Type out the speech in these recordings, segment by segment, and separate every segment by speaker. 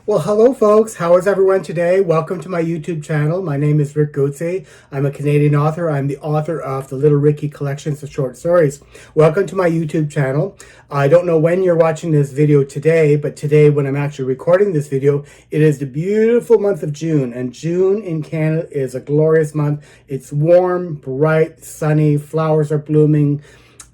Speaker 1: Well, hello folks. How is everyone today? Welcome to my YouTube channel. My name is Rick Gauthier. I'm a Canadian author. I'm the author of the Little Ricky collections of short stories. Welcome to my YouTube channel. I don't know when you're watching this video today, but today when I'm actually recording this video, it is the beautiful month of June, and June in Canada is a glorious month. It's warm, bright, sunny, flowers are blooming.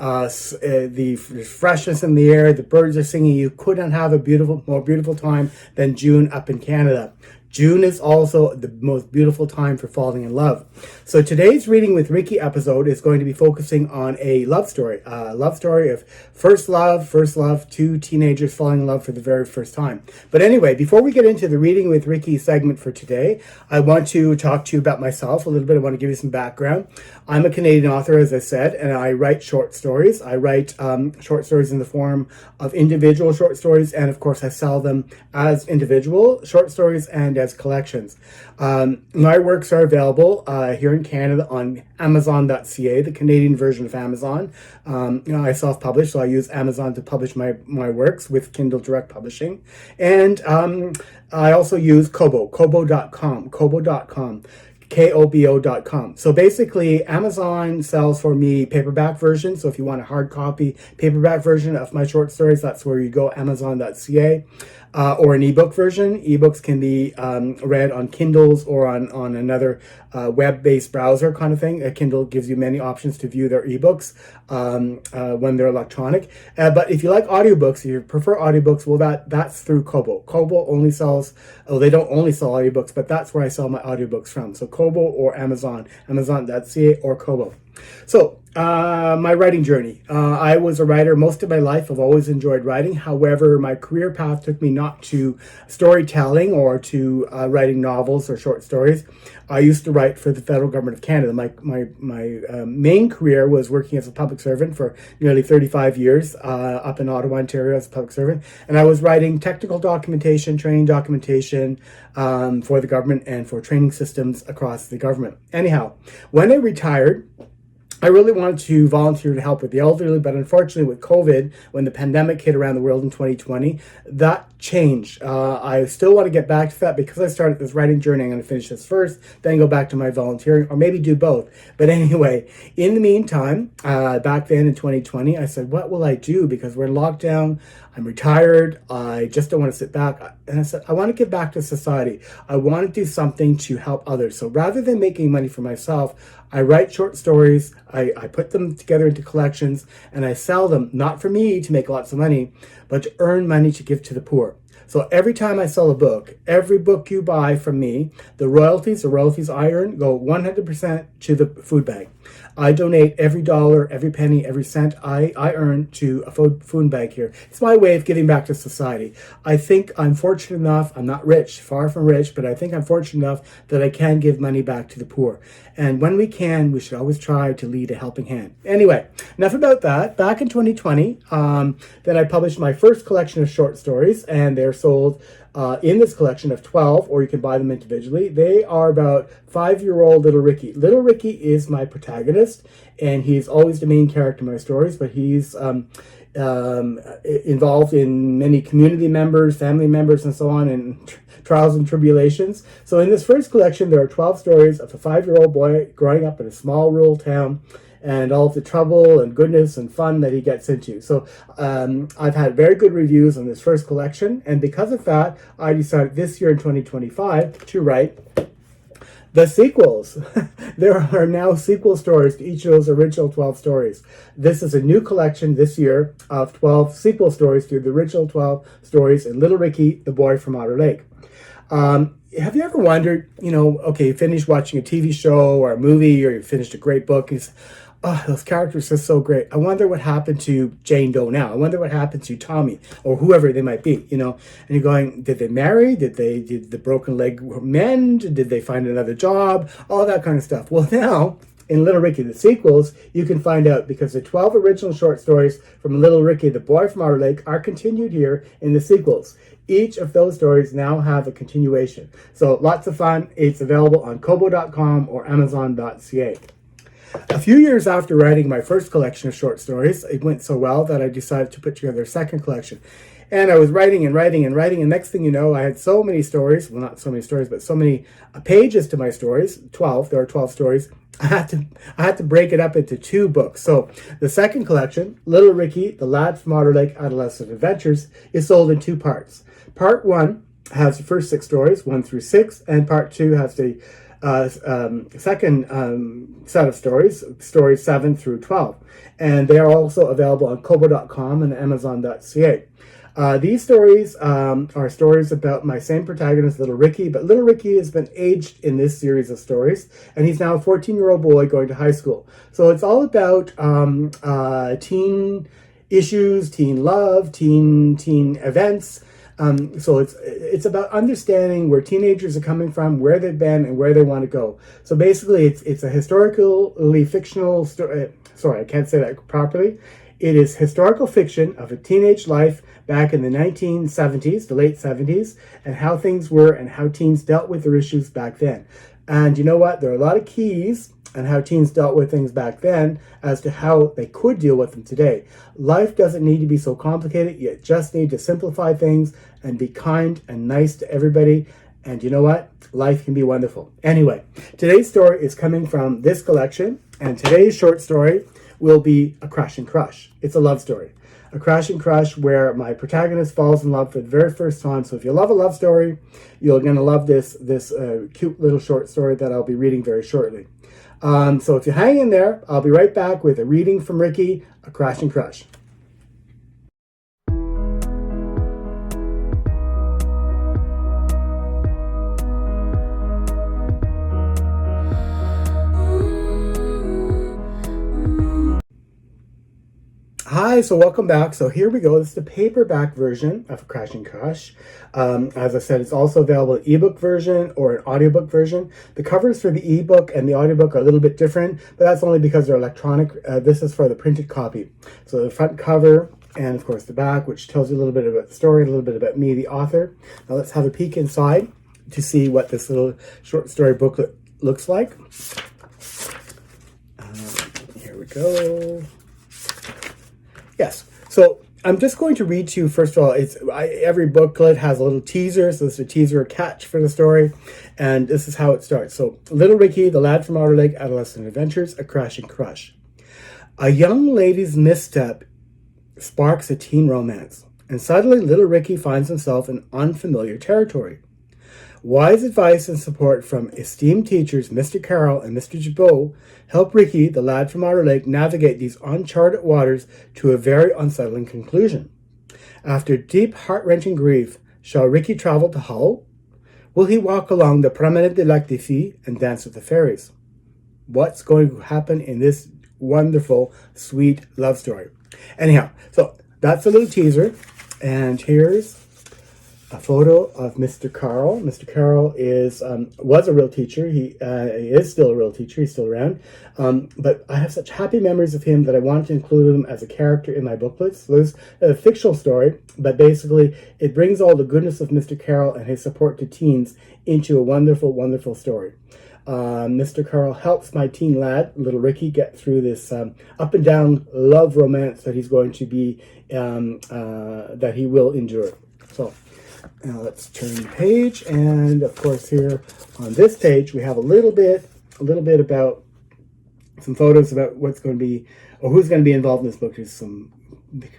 Speaker 1: The freshness in the air, the birds are singing. You couldn't have a more beautiful time than June up in Canada. June is also the most beautiful time for falling in love. So today's Reading with Ricky episode is going to be focusing on a love story of first love, two teenagers falling in love for the very first time. But anyway, before we get into the Reading with Ricky segment for today, I want to talk to you about myself a little bit. I want to give you some background. I'm a Canadian author, as I said, and I write short stories. I write short stories in the form of individual short stories, and of course I sell them as individual short stories and as collections. My works are available here in Canada on Amazon.ca, the Canadian version of Amazon. I self-publish, so I use Amazon to publish my works with Kindle Direct Publishing. And I also use Kobo, Kobo.com. Kobo.com. So basically, Amazon sells for me paperback versions. So if you want a hard copy paperback version of my short stories, that's where you go, Amazon.ca. Or an ebook version. Ebooks can be read on Kindles or on another web-based browser kind of thing. Kindle gives you many options to view their ebooks when they're electronic. But if you like audiobooks, if you prefer audiobooks, well, that's through Kobo. Kobo only sells, they don't only sell audiobooks, but that's where I sell my audiobooks from. So Kobo or Amazon, Amazon.ca or Kobo. So, my writing journey. I was a writer most of my life. I've always enjoyed writing. However, my career path took me not to storytelling or to writing novels or short stories. I used to write for the federal government of Canada. My main career was working as a public servant for nearly 35 years up in Ottawa, Ontario as a public servant. And I was writing technical documentation, training documentation for the government and for training systems across the government. Anyhow, when I retired, I really wanted to volunteer to help with the elderly, but unfortunately with COVID, when the pandemic hit around the world in 2020, that changed. I still want to get back to that because I started this writing journey. I'm going to finish this first, then go back to my volunteering, or maybe do both. But anyway, in the meantime, back then in 2020, I said, what will I do? Because we're in lockdown, I'm retired, I just don't want to sit back. And I said, I want to give back to society. I want to do something to help others. So rather than making money for myself, I write short stories, I put them together into collections, and I sell them, not for me to make lots of money, but to earn money to give to the poor. So every time I sell a book, every book you buy from me, the royalties I earn go 100% to the food bank. I donate every dollar, every penny, every cent I earn to a food bank here. It's my way of giving back to society. I think I'm fortunate enough, I'm not rich, far from rich, but I think I'm fortunate enough that I can give money back to the poor. And when we can, we should always try to lead a helping hand. Anyway, enough about that. Back in 2020, then I published my first collection of short stories, and they're sold in this collection of 12, or you can buy them individually. They are about 5-year-old Little Ricky. Little Ricky is my protagonist, and he's always the main character in my stories, but he's involved in many community members, family members, and so on, and trials and tribulations. So in this first collection, there are 12 stories of a 5-year-old boy growing up in a small rural town, and all of the trouble and goodness and fun that he gets into. So I've had very good reviews on this first collection, and because of that, I decided this year in 2025 to write the sequels. There are now sequel stories to each of those original 12 stories. This is a new collection this year of 12 sequel stories to the original 12 stories in Little Ricky, the Boy from Otter Lake. Have you ever wondered, okay, you finished watching a TV show or a movie, or you finished a great book, and oh, those characters are so great. I wonder what happened to Jane Doe now. I wonder what happened to Tommy or whoever they might be, And you're going, did they marry? Did the broken leg mend? Did they find another job? All that kind of stuff. Well, now, in Little Ricky, the sequels, you can find out, because the 12 original short stories from Little Ricky, the Boy from Otter Lake, are continued here in the sequels. Each of those stories now have a continuation. So lots of fun. It's available on Kobo.com or Amazon.ca. A few years after writing my first collection of short stories, it went so well that I decided to put together a second collection. And I was writing and writing and writing, and next thing you know, I had so many stories. Well, not so many stories, but so many pages to my stories. 12. There are 12 stories. I had to break it up into 2 books. So the second collection, Little Ricky, The Lad from Otter Lake, Adolescent Adventures, is sold in 2 parts. Part 1 has the first 6 stories, 1 through 6, and Part 2 has the second set of stories, stories 7 through 12. And they are also available on Kobo.com and Amazon.ca. These stories are stories about my same protagonist, Little Ricky, but Little Ricky has been aged in this series of stories, and he's now a 14-year-old boy going to high school. So it's all about teen issues, teen love, teen events. So it's about understanding where teenagers are coming from, where they've been, and where they want to go. So basically, it's a historically fictional story. Sorry, I can't say that properly. It is historical fiction of a teenage life back in the 1970s, the late 70s, and how things were and how teens dealt with their issues back then. And you know what? There are a lot of keys on how teens dealt with things back then as to how they could deal with them today. Life doesn't need to be so complicated. You just need to simplify things and be kind and nice to everybody. And you know what? Life can be wonderful. Anyway, today's story is coming from this collection, and today's short story will be A Crush and Crush. It's a love story. A crush and crush where my protagonist falls in love for the very first time. So if you love a love story, you're going to love this cute little short story that I'll be reading very shortly. So if you hang in there, I'll be right back with a reading from Ricky, A Crush and Crush. Hi, so welcome back. So here we go. This is the paperback version of Crash and Crush. As I said, it's also available in ebook version or an audiobook version. The covers for the ebook and the audiobook are a little bit different, but that's only because they're electronic. This is for the printed copy. So the front cover and of course the back, which tells you a little bit about the story, a little bit about me, the author. Now let's have a peek inside to see what this little short story booklet looks like. Here we go. Yes, so I'm just going to read to you, first of all, every booklet has a little teaser, so this is a teaser catch for the story, and this is how it starts. So, Little Ricky, the Lad from Otter Lake, Adolescent Adventures, A Crash and Crush. A young lady's misstep sparks a teen romance, and suddenly Little Ricky finds himself in unfamiliar territory. Wise advice and support from esteemed teachers Mr. Carroll and Mr. Dubeau help Ricky, the lad from Otter Lake, navigate these uncharted waters to a very unsettling conclusion. After deep, heart-wrenching grief, shall Ricky travel to Hull? Will he walk along the Promenade de Lac des Filles and dance with the fairies? What's going to happen in this wonderful, sweet love story? Anyhow, so that's a little teaser, and here's a photo of Mr. Carroll. Mr. Carroll was a real teacher. He is still a real teacher. He's still around. But I have such happy memories of him that I wanted to include him as a character in my booklets. So there's a fictional story, but basically it brings all the goodness of Mr. Carroll and his support to teens into a wonderful, wonderful story. Mr. Carroll helps my teen lad, Little Ricky, get through this up and down love romance that he's going to be, that he will endure. So, now let's turn the page, and of course here on this page we have a little bit about some photos about what's going to be, or who's going to be involved in this book. There's some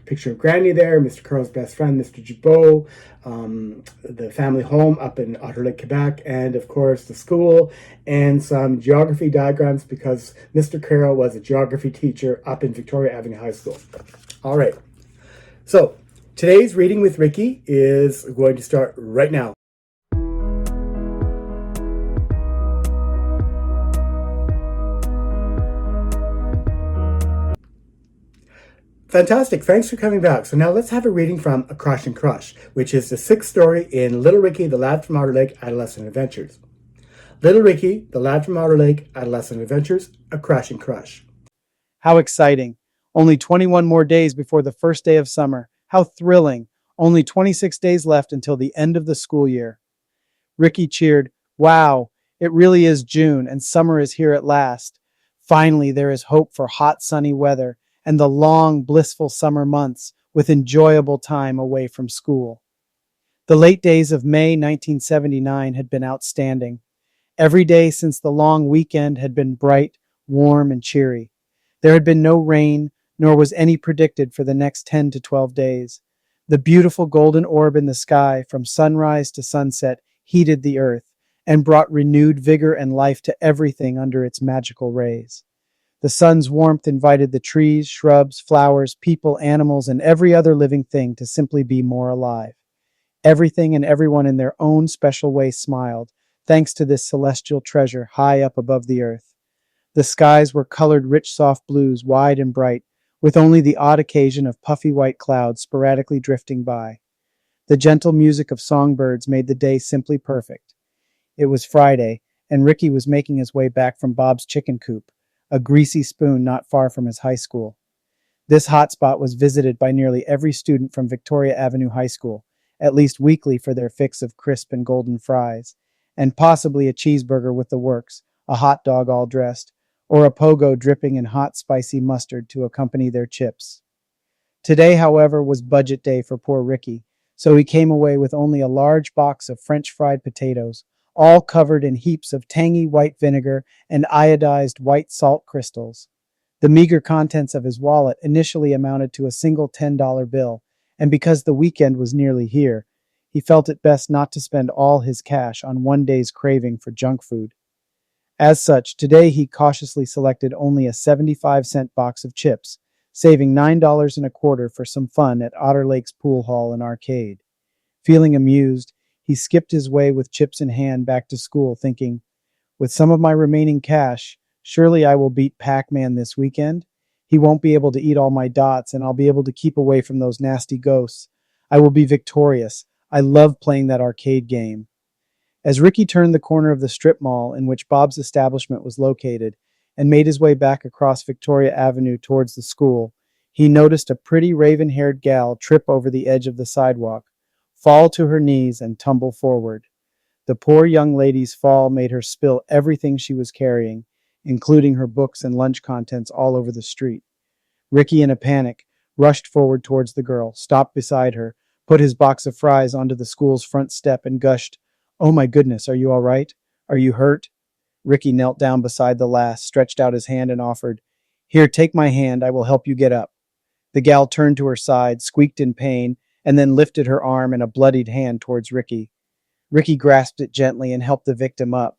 Speaker 1: picture of Granny there, Mr. Carroll's best friend, Mr. Dubeau, the family home up in Otter Lake, Quebec, and of course the school, and some geography diagrams because Mr. Carroll was a geography teacher up in Victoria Avenue High School. All right, so today's reading with Ricky is going to start right now. Fantastic. Thanks for coming back. So now let's have a reading from A Crush and Crush, which is the 6th story in Little Ricky, the Lad from Otter Lake, Adolescent Adventures. Little Ricky, the Lad from Otter Lake, Adolescent Adventures, A Crush and Crush.
Speaker 2: How exciting. Only 21 more days before the first day of summer. How thrilling. Only 26 days left until the end of the school year. Ricky cheered, "Wow, it really is June and summer is here at last. Finally, there is hope for hot, sunny weather and the long, blissful summer months with enjoyable time away from school. The late days of May 1979 had been outstanding. Every day since the long weekend had been bright, warm, and cheery. There had been no rain, nor was any predicted for the next 10 to 12 days. The beautiful golden orb in the sky from sunrise to sunset heated the earth and brought renewed vigor and life to everything under its magical rays. The sun's warmth invited the trees, shrubs, flowers, people, animals, and every other living thing to simply be more alive. Everything and everyone in their own special way smiled, thanks to this celestial treasure high up above the earth. The skies were colored rich soft blues, wide and bright, with only the odd occasion of puffy white clouds sporadically drifting by. The gentle music of songbirds made the day simply perfect. It was Friday, and Ricky was making his way back from Bob's chicken coop, a greasy spoon not far from his high school. This hotspot was visited by nearly every student from Victoria Avenue High School, at least weekly for their fix of crisp and golden fries, and possibly a cheeseburger with the works, a hot dog all dressed, or a pogo dripping in hot spicy mustard to accompany their chips. Today, however, was budget day for poor Ricky, so he came away with only a large box of French fried potatoes, all covered in heaps of tangy white vinegar and iodized white salt crystals. The meager contents of his wallet initially amounted to a single $10 bill, and because the weekend was nearly here, he felt it best not to spend all his cash on one day's craving for junk food. As such, today he cautiously selected only a 75-cent box of chips, saving $9.25 for some fun at Otter Lake's pool hall and arcade. Feeling amused, he skipped his way with chips in hand back to school, thinking, with some of my remaining cash, surely I will beat Pac-Man this weekend. He won't be able to eat all my dots, and I'll be able to keep away from those nasty ghosts. I will be victorious. I love playing that arcade game. As Ricky turned the corner of the strip mall in which Bob's establishment was located and made his way back across Victoria Avenue towards the school, he noticed a pretty raven-haired gal trip over the edge of the sidewalk, fall to her knees, and tumble forward. The poor young lady's fall made her spill everything she was carrying, including her books and lunch contents, all over the street. Ricky, in a panic, rushed forward towards the girl, stopped beside her, put his box of fries onto the school's front step, and gushed, "Oh my goodness, are you all right? Are you hurt?" Ricky knelt down beside the lass, stretched out his hand, and offered, "Here, take my hand, I will help you get up." The gal turned to her side, squeaked in pain, and then lifted her arm and a bloodied hand towards Ricky. Ricky grasped it gently and helped the victim up.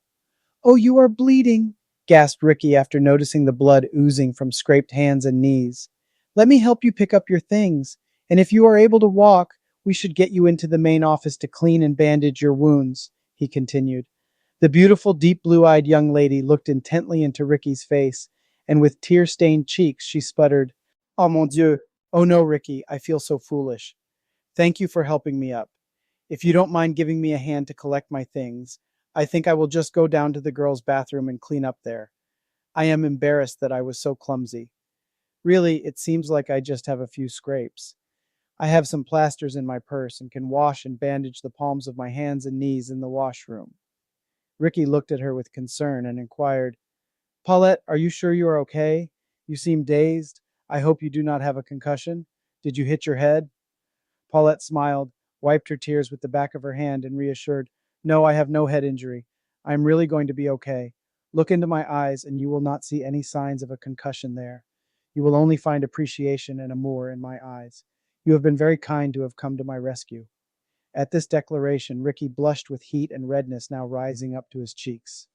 Speaker 2: "Oh, you are bleeding," gasped Ricky after noticing the blood oozing from scraped hands and knees. "Let me help you pick up your things, and if you are able to walk, we should get you into the main office to clean and bandage your wounds," he continued. The beautiful, deep blue-eyed young lady looked intently into Ricky's face, and with tear-stained cheeks, she sputtered, "Oh mon Dieu! Oh no, Ricky, I feel so foolish. Thank you for helping me up. If you don't mind giving me a hand to collect my things, I think I will just go down to the girls' bathroom and clean up there. I am embarrassed that I was so clumsy. Really, it seems like I just have a few scrapes. I have some plasters in my purse and can wash and bandage the palms of my hands and knees in the washroom." Ricky looked at her with concern and inquired, "Paulette, are you sure you are okay? You seem dazed. I hope you do not have a concussion. Did you hit your head?" Paulette smiled, wiped her tears with the back of her hand, and reassured, "No, I have no head injury. I am really going to be okay. Look into my eyes, and you will not see any signs of a concussion there. You will only find appreciation and amour in my eyes. You have been very kind to have come to my rescue." At this declaration, Ricky blushed with heat and redness now rising up to his cheeks.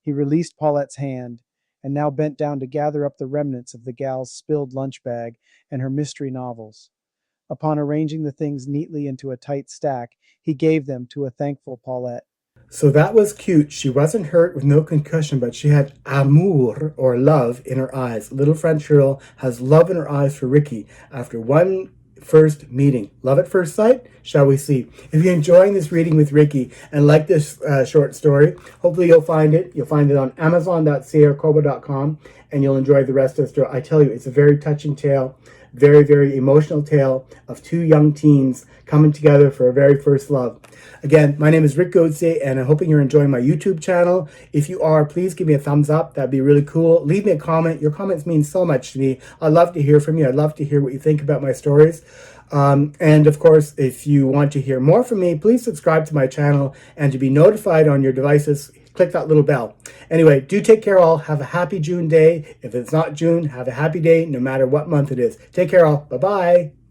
Speaker 2: He released Paulette's hand, and now bent down to gather up the remnants of the gal's spilled lunch bag and her mystery novels. Upon arranging the things neatly into a tight stack, he gave them to a thankful Paulette.
Speaker 1: So that was cute. She wasn't hurt with no concussion, but she had amour, or love, in her eyes. Little French girl has love in her eyes for Ricky after one first meeting. Love at first sight? Shall we see? If you're enjoying this reading with Ricky and like this short story, hopefully you'll find it. You'll find it on Amazon.ca or Kobo.com, and you'll enjoy the rest of the story. I tell you, it's a very touching tale. Very, very emotional tale of two young teens coming together for a very first love. Again, my name is Rick Goetze, and I'm hoping you're enjoying my YouTube channel. If you are, please give me a thumbs up. That'd be really cool. Leave me a comment. Your comments mean so much to me. I'd love to hear from you. I'd love to hear what you think about my stories. And of course, if you want to hear more from me, please subscribe to my channel, and to be notified on your devices, click that little bell. Anyway, do take care all. Have a happy June day. If it's not June, have a happy day no matter what month it is. Take care all. Bye-bye.